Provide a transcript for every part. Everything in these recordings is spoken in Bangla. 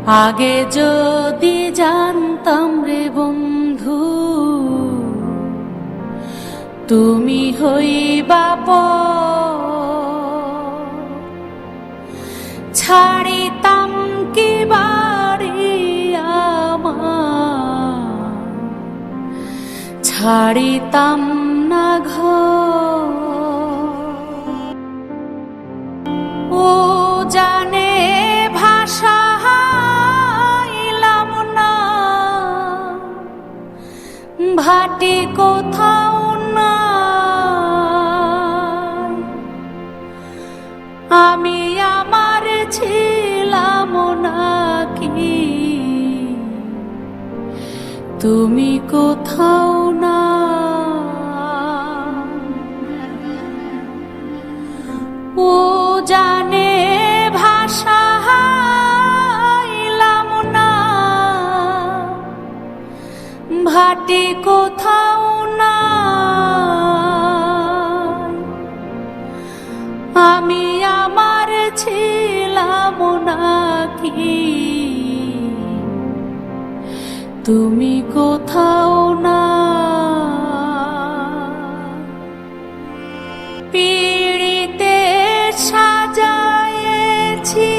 আগে যদি জানতাম রে বন্ধু, তুমি হইবা ছাড়িতাম কি বাড়ি আমার, ছাড়িতাম না ঘর। ও জানে ভাষা হাইলাম না, ভাটি কোথাও না, আমি আমার ছিলাম নাকি, তুমি কোথাও না। ও জানে ভাষা হাইলাম না, ভাটি কোথাও না, আমি আমার ছিলাম নাকি, তুমি কোথাও না। পিড়িতে সাজায়েছি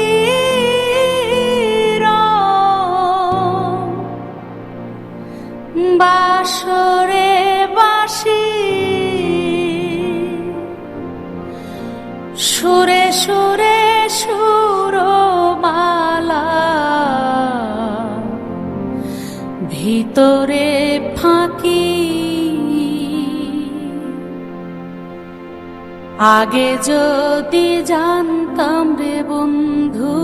বাসরে বাসি, সুরে সুরে সুরমালা, ভিতরে ফাঁকি। আগে যদি জানতাম রে বন্ধু,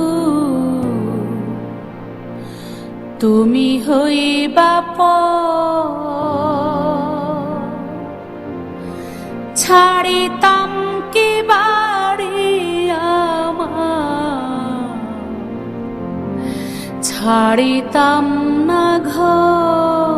তুমি হইবা ছাড়িতাম কি বাড়ি আমার, ছাড়িতাম না ঘর।